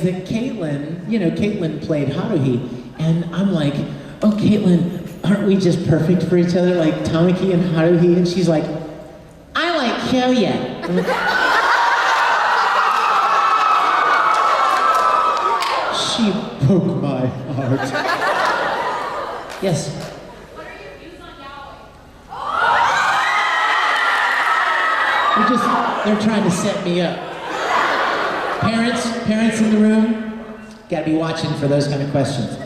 That Caitlin played Haruhi, and I'm like, oh, Caitlin, aren't we just perfect for each other, like Tamaki and Haruhi? And she's like, I like Kyoya. I'm like, she broke my heart. Yes? What are your views on yaoi? They're trying to set me up. Parents in the room, gotta be watching for those kind of questions.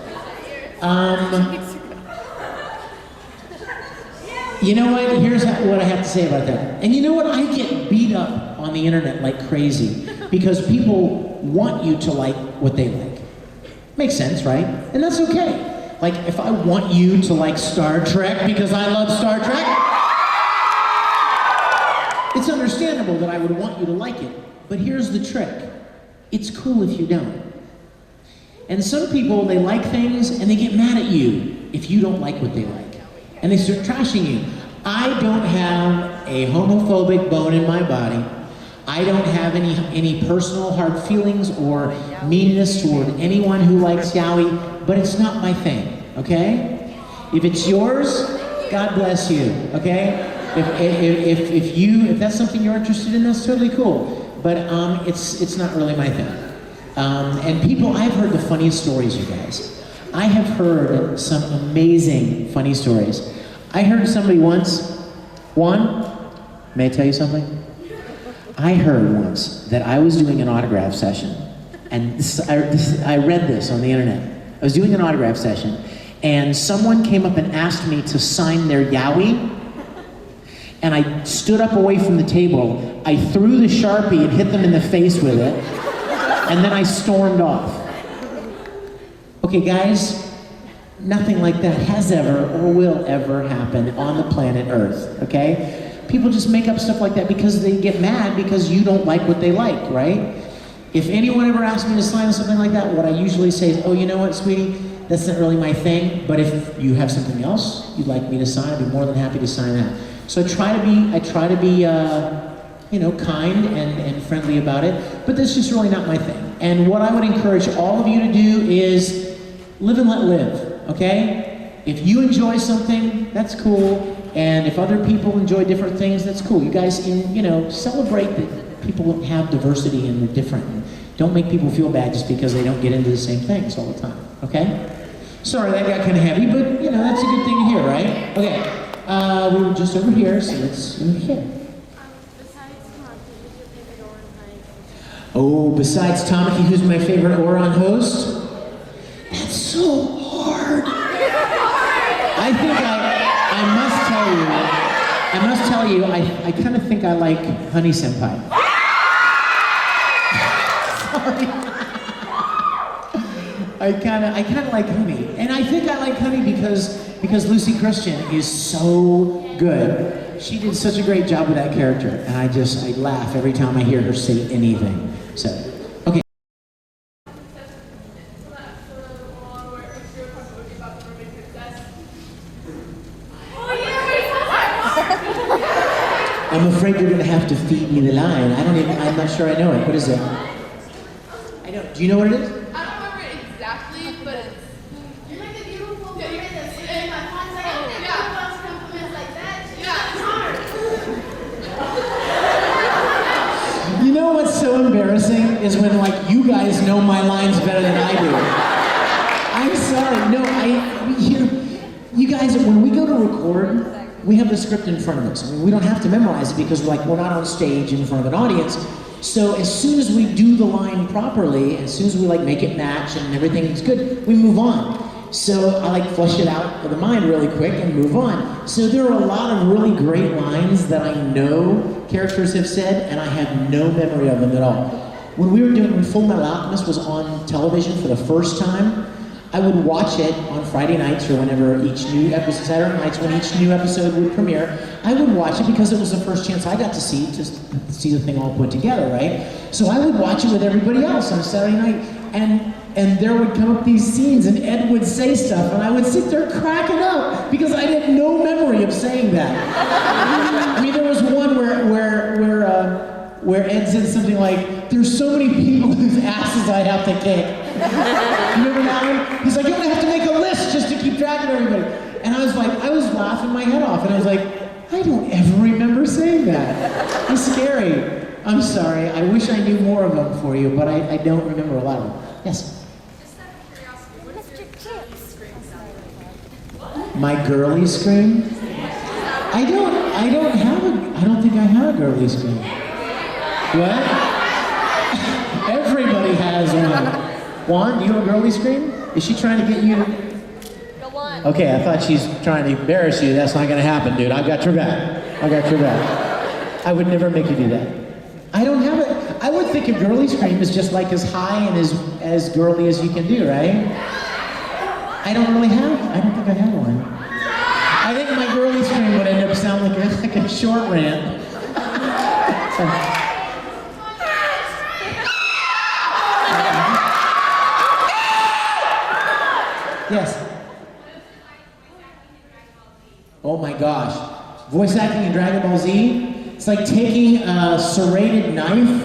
You know what? Here's what I have to say about that. And you know what? I get beat up on the internet like crazy because people want you to like what they like. Makes sense, right? And that's okay. Like, if I want you to like Star Trek because I love Star Trek, it's understandable that I would want you to like it. But here's the trick. It's cool if you don't. And some people, they like things and they get mad at you if you don't like what they like. And they start trashing you. I don't have a homophobic bone in my body. I don't have any personal hard feelings or meanness toward anyone who likes yaoi, but it's not my thing, okay? If it's yours, God bless you, okay? If that's something you're interested in, that's totally cool. But it's not really my thing. And people, I've heard the funniest stories, you guys. I have heard some amazing funny stories. I heard somebody once, may I tell you something? I heard once that I was doing an autograph session, and I read this on the internet. I was doing an autograph session, and someone came up and asked me to sign their yaoi, and I stood up away from the table, I threw the Sharpie and hit them in the face with it, and then I stormed off. Okay guys, nothing like that has ever or will ever happen on the planet Earth, okay? People just make up stuff like that because they get mad because you don't like what they like, right? If anyone ever asks me to sign something like that, what I usually say is, oh, you know what, sweetie? That's not really my thing, but if you have something else you'd like me to sign, I'd be more than happy to sign that. So I try to be kind and friendly about it, but that's just really not my thing. And what I would encourage all of you to do is live and let live, okay? If you enjoy something, that's cool. And if other people enjoy different things, that's cool. You guys, celebrate that people have diversity and they're different. And don't make people feel bad just because they don't get into the same things all the time, okay? Sorry, that got kind of heavy, but that's a good thing to hear, right? Okay, we were just over here, so let's move here. Besides Tamaki, who's your favorite Oran host? Oh, besides Tamaki, who's my favorite Oran host? That's so hard. I think I must tell you, I kind of think I like Honey Senpai. Sorry. I kind of like Honey. And I think I like Honey because Lucy Christian is so good. She did such a great job with that character. And I laugh every time I hear her say anything. So, okay. I'm afraid you're gonna have to feed me the line. I'm not sure I know it. What is it? I don't. Do you know what it is? I don't remember it exactly, but it's... You're like a beautiful woman that's in my contact. Yeah. Compliments like that. Yeah. It's hard. You know what's so embarrassing is when you guys know my lines better than I do. I'm sorry. No, you guys, when we go to record, we have the script in front of us. I mean, we don't have to memorize it because we're not on stage in front of an audience. So as soon as we do the line properly, as soon as we make it match and everything's good, we move on. So I flush it out of the mind really quick and move on. So there are a lot of really great lines that I know characters have said and I have no memory of them at all. When Full Metal Alchemist was on television for the first time, I would watch it on Friday nights or whenever each new episode, Saturday nights when each new episode would premiere. I would watch it because it was the first chance I got to see the thing all put together, right? So I would watch it with everybody else on Saturday night, and there would come up these scenes and Ed would say stuff and I would sit there cracking up because I had no memory of saying that. I mean, there was one where Ed said something like, there's so many people whose asses I have to kick. You remember that one? He's like, you're gonna have to make a list just to keep track of everybody. And I was like, I was laughing my head off, and I was like, I don't ever remember saying that. It's scary. I'm sorry, I wish I knew more of them for you, but I don't remember a lot of them. Yes? Just out of curiosity, what is your girly scream sound like? My girly scream? I don't think I have a girly scream. What? Everybody has one. Juan, do you have a girly scream? Is she trying to get you to... Go on. Okay, I thought she's trying to embarrass you. That's not gonna happen, dude. I got your back. I got your back. I would never make you do that. I don't have it. I would think a girly scream is just like as high and as girly as you can do, right? I don't think I have one. I think my girly scream would end up sounding like a short rant. Yes. Oh my gosh. Voice acting in Dragon Ball Z? It's like taking a serrated knife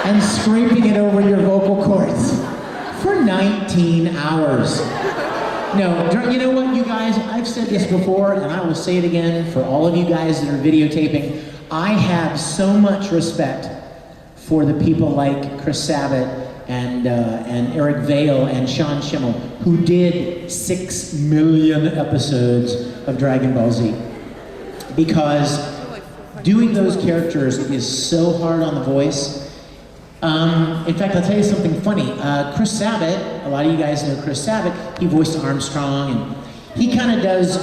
and scraping it over your vocal cords for 19 hours. No, you know what, you guys? I've said this before, and I will say it again for all of you guys that are videotaping. I have so much respect for the people like Chris Sabat and Eric Vale and Sean Schimmel, who did 6 million episodes of Dragon Ball Z. Because doing those characters is so hard on the voice. In fact, I'll tell you something funny. Chris Sabat, a lot of you guys know Chris Sabat, he voiced Armstrong, and he kind of does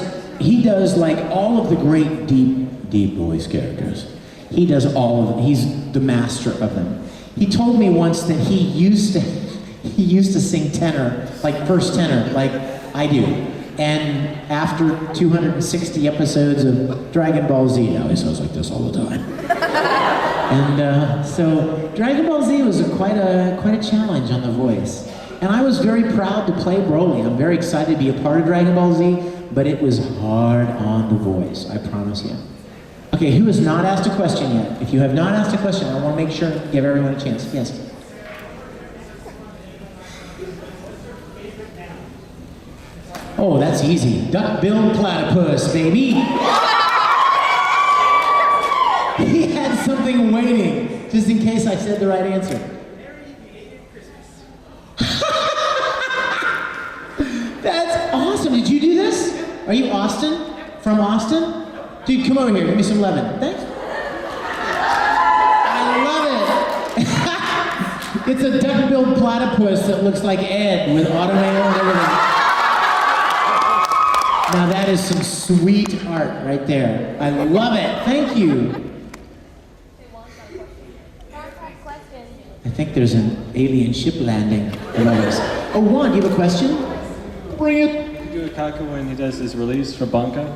like all of the great deep voice characters. He does all of them. He's the master of them. He told me once that he used to sing tenor, like first tenor, like I do. And after 260 episodes of Dragon Ball Z, now he sounds like this all the time. And so Dragon Ball Z was quite a challenge on the voice. And I was very proud to play Broly. I'm very excited to be a part of Dragon Ball Z, but it was hard on the voice, I promise you. Okay, who has not asked a question yet? If you have not asked a question, I want to make sure to give everyone a chance. Yes? Oh, that's easy. Duck-billed platypus, baby. He had something waiting, just in case I said the right answer. That's awesome. Did you do this? Are you Austin? From Austin? Dude, come over here. Give me some lemon. Thanks. I love it. It's a duck-billed platypus that looks like Ed with automail and everything. Now that is some sweet art right there. I love it. Thank you. I think there's an alien ship landing above us. Oh, Juan, do you have a question? Bring it. You do Ikkikon when he does his release for Banca?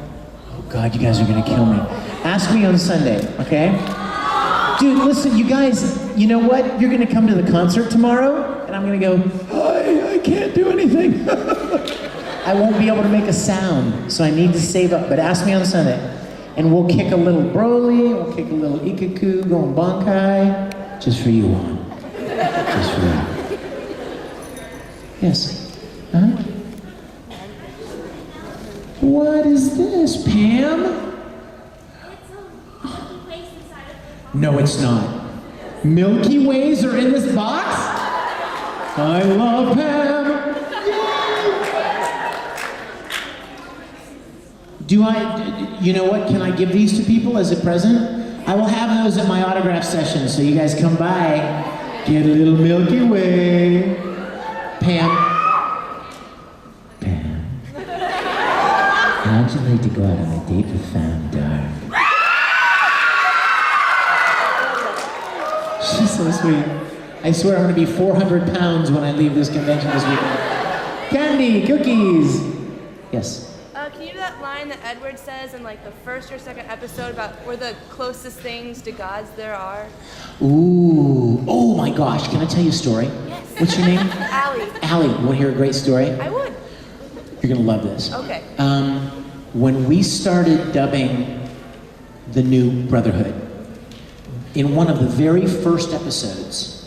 Oh God, you guys are gonna kill me. Ask me on Sunday, okay? Dude, listen, you guys, you know what? You're gonna come to the concert tomorrow, and I'm gonna go, I can't do anything. I won't be able to make a sound, so I need to save up, but ask me on Sunday. And we'll kick a little Broly, we'll kick a little Ikkikon, going Bankai, just for you, Juan. Just for you. Yes. Huh? What is this, Pam? It's a Milky Way inside of the box. No, it's not. Milky Ways are in this box? I love Pam. You know what, can I give these to people as a present? I will have those at my autograph session, so you guys come by, get a little Milky Way. Pam. How'd you like to go out on a date with Fam, darling? She's so sweet. I swear I'm gonna be 400 pounds when I leave this convention this weekend. Candy, cookies. Yes. Can you do that line that Edward says in like the first or second episode about we're the closest things to gods there are? Ooh. Oh my gosh, can I tell you a story? Yes. What's your name? Allie. Allie, want to hear a great story? I would. You're gonna love this. Okay. When we started dubbing the new Brotherhood, in one of the very first episodes,